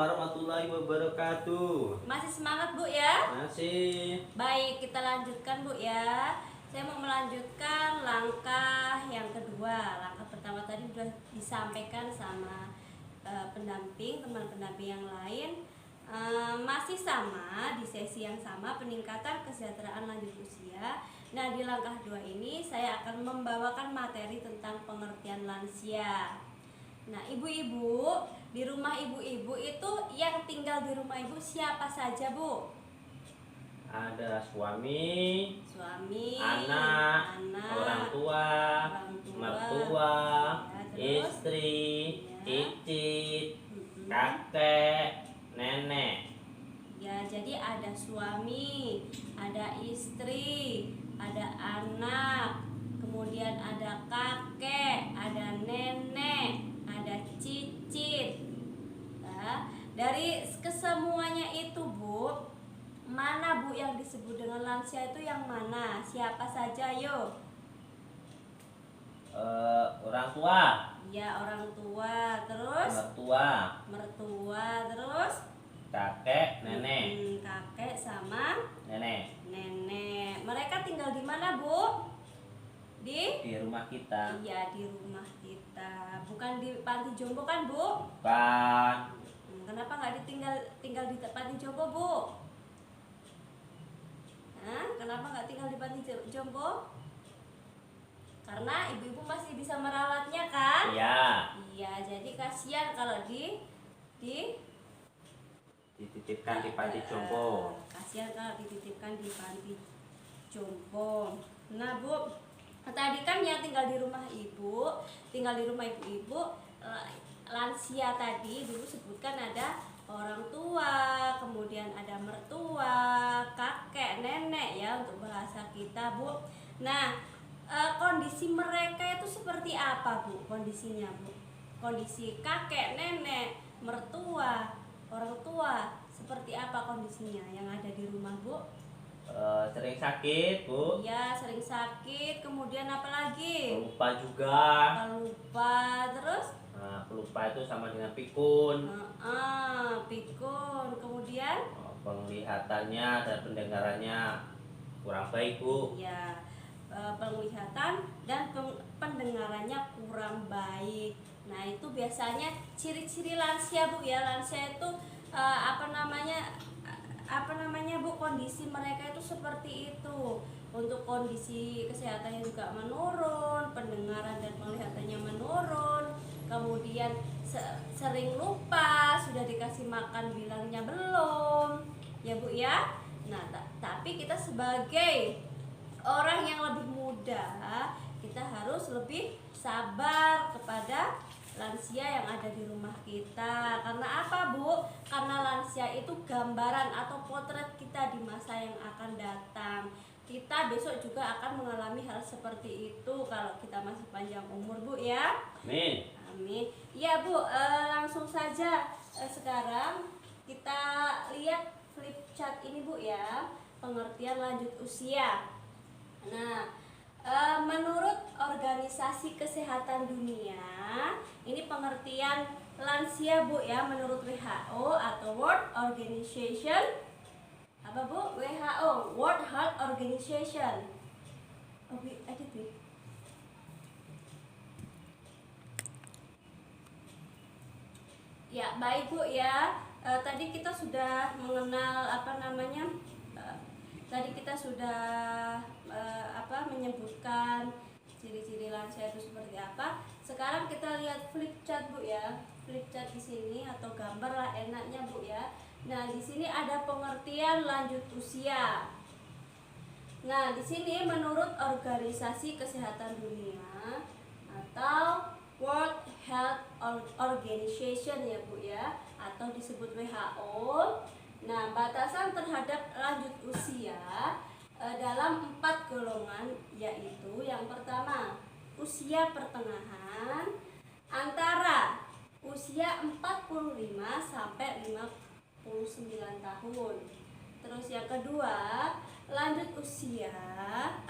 warahmatullahi wabarakatuh. Masih semangat Bu ya? Masih. Baik, kita lanjutkan Bu ya. Saya mau melanjutkan langkah yang kedua. Langkah pertama tadi sudah disampaikan sama teman pendamping yang lain. Masih sama di sesi yang sama, peningkatan kesejahteraan lanjut usia. Nah, di langkah 2 ini saya akan membawakan materi tentang pengertian lansia. Nah, ibu-ibu, di rumah ibu-ibu itu yang tinggal di rumah ibu siapa saja, Bu? Ada suami, anak, orang tua, mertua, ya, istri, ya, cicit, kakek, nenek. Ya, jadi ada suami, ada istri, ada anak, kemudian ada kakek, ada nenek, ada cicit. Nah, dari kesemuanya itu, Bu, mana Bu yang disebut dengan lansia itu yang mana? Siapa saja, yuk? Orang tua. Ya, orang tua, terus mertua, terus kakek, nenek. kakek sama Nenek. Mereka tinggal di mana, Bu? Di rumah kita. Iya, di rumah kita. Bukan di panti jompo kan, Bu? Bukan. Kenapa nggak tinggal di panti jompo, Bu? Kenapa nggak tinggal di panti jompo? Karena ibu-ibu masih bisa merawatnya kan? Iya. Iya, jadi kasihan kalau dititipkan di panti jompo. Kasihan kalau dititipkan di panti jompo. Nah, Bu, tadi kan yang tinggal di rumah ibu lansia tadi dulu sebutkan ada orang tua, kemudian ada mertua, kakek, nenek ya untuk bahasa kita, Bu. Nah, kondisi mereka itu seperti apa, Bu? Kondisinya, Bu? Kondisi kakek, nenek, mertua, orang tua seperti apa kondisinya yang ada di rumah, Bu? Sering sakit, Bu. Iya, sering sakit. Kemudian apa lagi? Pelupa juga. Pelupa, terus? Pelupa itu sama dengan pikun. Pikun. Kemudian? Penglihatannya dan pendengarannya kurang baik, Bu. Iya, penglihatan dan pendengarannya kurang baik. Nah, itu biasanya ciri-ciri lansia, Bu ya. Lansia itu Bu, kondisi mereka itu seperti itu. Untuk kondisi kesehatannya juga menurun, pendengaran dan penglihatannya menurun, kemudian sering lupa, sudah dikasih makan bilangnya belum, ya Bu ya. Nah, tapi kita sebagai orang yang lebih muda, kita harus lebih sabar kepada lansia yang ada di rumah kita. Karena apa, Bu? Karena lansia itu gambaran atau potret kita di masa yang akan datang. Kita besok juga akan mengalami hal seperti itu kalau kita masih panjang umur, Bu ya. Amin. Amin. Ya, Bu, langsung saja sekarang kita lihat flip chart ini, Bu ya. Pengertian lanjut usia. Nah, menurut Organisasi Kesehatan Dunia, ini pengertian lansia, Bu ya, menurut WHO atau World Organization. Apa, Bu? WHO, World Health Organization. Ya, baik, Bu ya. Tadi kita sudah mengenal tadi kita sudah menyebutkan ciri-ciri lansia itu seperti apa. Sekarang kita lihat flip chart, Bu ya. Flip chart di sini atau gambar lah enaknya, Bu ya. Nah, di sini ada pengertian lanjut usia. Nah, di sini menurut Organisasi Kesehatan Dunia atau World Health Organization ya, Bu ya, atau disebut WHO. Nah, batasan terhadap lanjut usia dalam 4 golongan, yaitu yang pertama usia pertengahan antara usia 45 sampai 59 tahun. Terus yang kedua, lanjut usia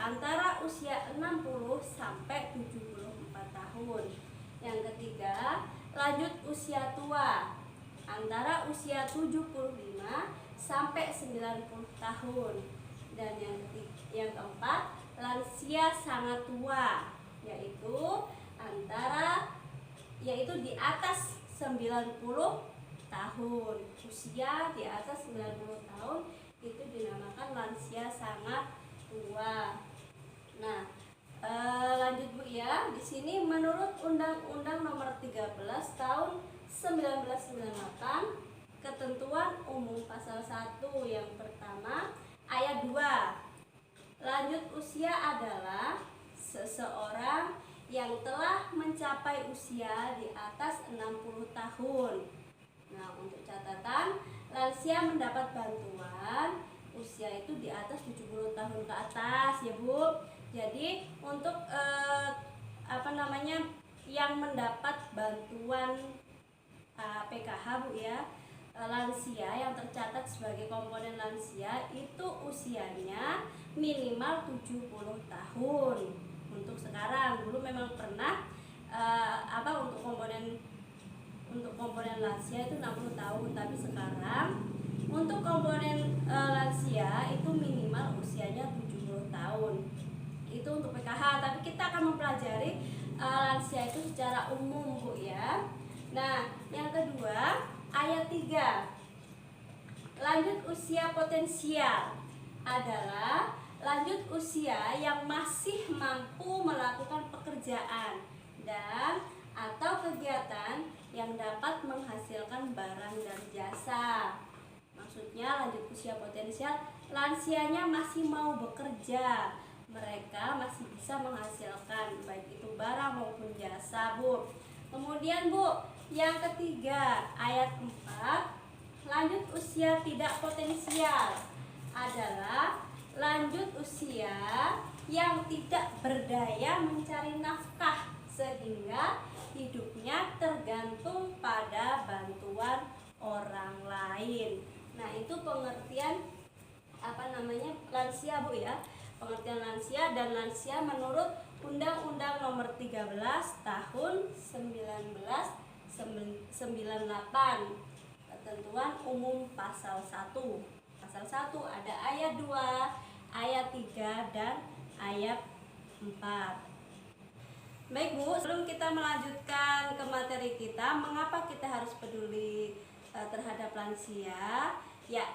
antara usia 60 sampai 74 tahun. Yang ketiga, lanjut usia tua antara usia 75 sampai 90 tahun. Dan yang keempat, lansia sangat tua, yaitu di atas 90 tahun. Usia di atas 90 tahun itu dinamakan lansia sangat tua. Nah, lanjut Bu ya. Di sini menurut Undang-Undang Nomor 13 Tahun 1998, ketentuan umum pasal 1 yang pertama ayat 2, lanjut usia adalah seseorang yang telah mencapai usia di atas 60 tahun. Nah, untuk catatan, lansia mendapat bantuan usia itu di atas 70 tahun ke atas ya Bu. Jadi untuk yang mendapat bantuan PKH Bu ya, lansia yang tercatat sebagai komponen lansia itu usianya minimal 70 tahun. Untuk sekarang, dulu memang pernah untuk komponen lansia itu 60 tahun, tapi sekarang untuk komponen lansia itu minimal usianya 70 tahun. Itu untuk PKH, tapi kita akan mempelajari lansia itu secara umum Bu ya. Nah, yang kedua ayat 3, lanjut usia potensial adalah lanjut usia yang masih mampu melakukan pekerjaan dan atau kegiatan yang dapat menghasilkan barang dan jasa. Maksudnya lanjut usia potensial, lansianya masih mau bekerja, mereka masih bisa menghasilkan baik itu barang maupun jasa Bu. Kemudian Bu, yang ketiga ayat 4, lanjut usia tidak potensial adalah lanjut usia yang tidak berdaya mencari nafkah sehingga hidupnya tergantung pada bantuan orang lain. Nah, itu pengertian lansia Bu ya. Pengertian lansia, dan lansia menurut Undang-Undang Nomor 13 Tahun 1998, ketentuan umum pasal 1. Pasal 1 ada ayat 2, ayat 3 dan ayat 4. Baik Bu, sebelum kita melanjutkan ke materi kita, mengapa kita harus peduli terhadap lansia? Ya,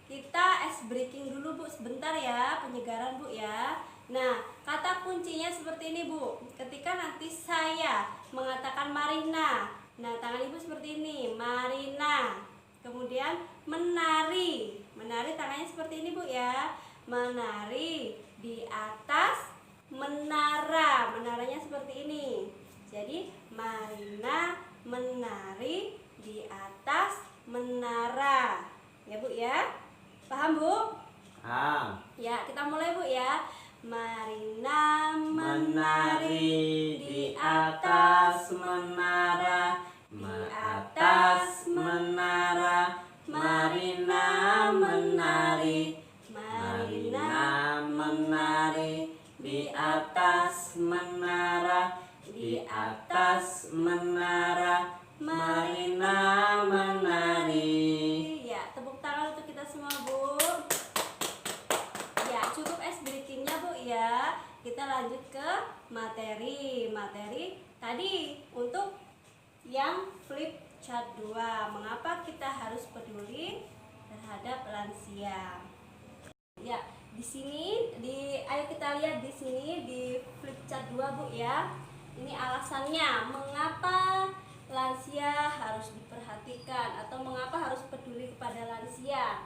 kita ice breaking dulu Bu, sebentar ya, penyegaran Bu ya. Nah, kata kuncinya seperti ini Bu. Ketika nanti saya mengatakan Marina, nah tangan Ibu seperti ini, Marina. Kemudian menari, menari tangannya seperti ini Bu ya. Menari di atas menara, menaranya seperti ini. Jadi Marina menari di atas menara. Ya Bu ya. Paham Bu? Paham. Ya, kita mulai Bu ya. Marina menari di atas menara, di atas menara. Marina menari, Marina menari di atas menara, di atas menara. Marina menari. Ya, tepuk tangan untuk kita semua Bu. Ya, cukup ice breakingnya Bu ya. Kita lanjut ke materi. Materi tadi untuk yang flip chart 2. Mengapa kita harus peduli terhadap lansia? Ya, di sini ayo kita lihat di sini di flip chart 2 Bu ya. Ini alasannya mengapa lansia harus diperhatikan atau mengapa harus peduli kepada lansia.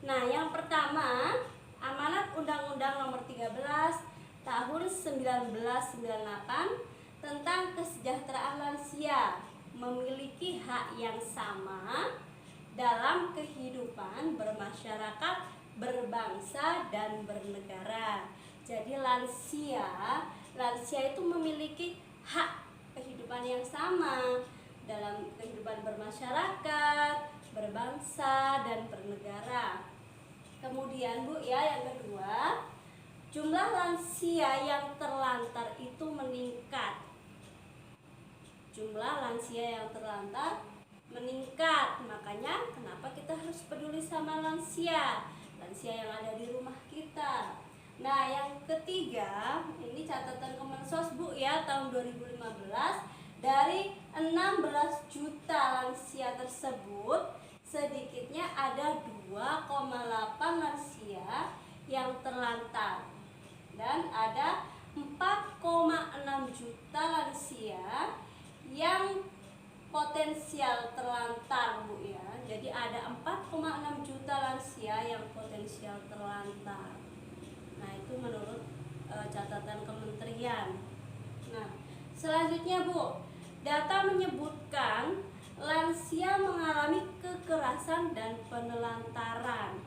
Nah, yang pertama, amanat Undang-Undang Nomor 13 Tahun 1998 tentang kesejahteraan lansia memiliki hak yang sama dalam kehidupan bermasyarakat, berbangsa dan bernegara. Jadi lansia itu memiliki hak kehidupan yang sama dalam kehidupan bermasyarakat, berbangsa dan bernegara. Kemudian Bu ya, yang kedua, jumlah lansia yang terlantar itu meningkat. Jumlah lansia yang terlantar meningkat. Makanya kenapa kita harus peduli sama lansia yang ada di rumah kita. Nah, yang ketiga, ini catatan Kemensos Bu ya, tahun 2015, dari 16 juta lansia tersebut sedikitnya ada 2,8 lansia yang terlantar dan ada 4,6 juta lansia yang potensial terlantar Bu ya. Jadi ada 4,6 juta lansia yang potensial terlantar. Nah, itu menurut catatan kementerian. Nah, selanjutnya Bu, data menyebutkan lansia mengalami kekerasan dan penelantaran,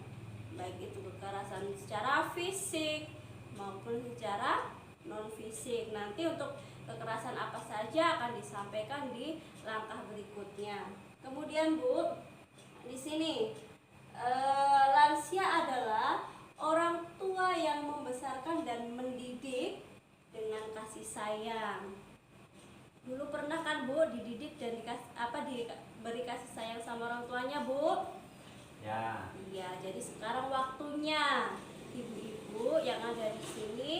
baik itu kekerasan secara fisik maupun secara non fisik. Nanti untuk kekerasan apa saja akan disampaikan di langkah berikutnya. Kemudian Bu, di sini lansia adalah orang tua yang membesarkan dan mendidik dengan kasih sayang. Dulu pernah kan Bu dididik dan diberi kasih sayang sama orang tuanya Bu? Ya. Iya, jadi sekarang waktunya ibu-ibu yang ada di sini,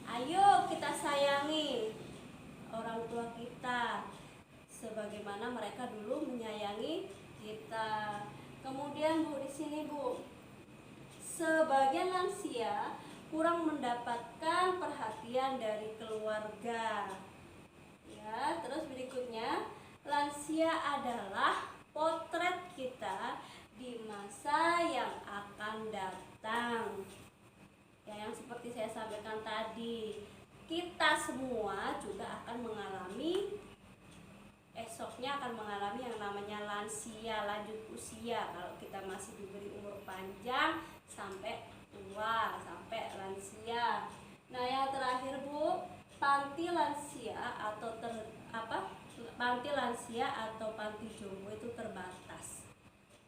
ayo kita sayangi orang tua kita sebagaimana mereka dulu menyayangi kita. Kemudian Bu, di sini Bu, sebagian lansia kurang mendapatkan perhatian dari keluarga. Ya, terus berikutnya, lansia adalah potret kita di masa yang akan datang. Ya, yang seperti saya sampaikan tadi, kita semua juga akan mengalami, esoknya akan mengalami yang namanya lansia, lanjut usia. Kalau kita masih diberi umur panjang sampai tua, sampai lansia. Nah, yang terakhir Bu, panti lansia atau panti lansia atau panti jompo itu terbatas.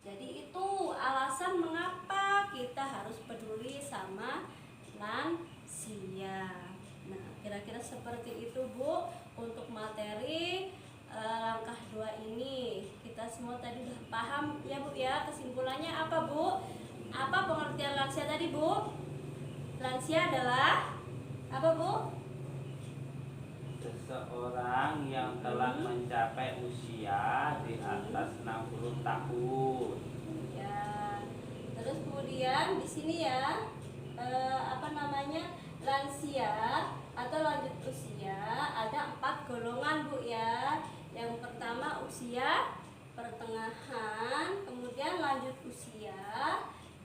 Jadi itu alasan mengapa kita harus peduli sama lansia. Nah, kira-kira seperti itu Bu untuk materi langkah 2 ini. Kita semua tadi udah paham ya Bu ya. Kesimpulannya apa Bu? Apa pengertian lansia tadi Bu? Lansia adalah apa Bu? Seseorang yang telah mencapai usia di atas 60 tahun. Ya. Terus kemudian di sini ya lansia atau lanjut usia ada 4 golongan Bu ya. Yang pertama usia pertengahan, kemudian lanjut usia,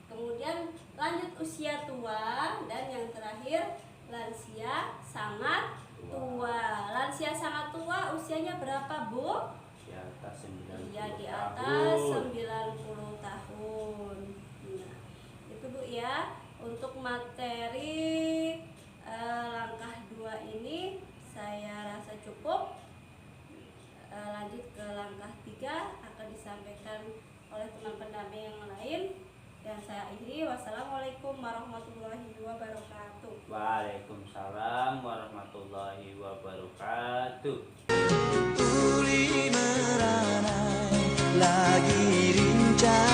kemudian lanjut usia tua, dan yang terakhir lansia sangat tua. Lansia sangat tua usianya berapa Bu? Di atas 90 Iya, di tahun. atas 90 tahun. Nah, itu Bu ya untuk materi langkah 2 ini saya rasa cukup. Lanjut ke langkah 3 akan disampaikan oleh teman pendamping yang lain. Dan saya akhiri, wassalamualaikum warahmatullahi wabarakatuh. Waalaikumsalam warahmatullahi wabarakatuh. Uli meranai lagi rincang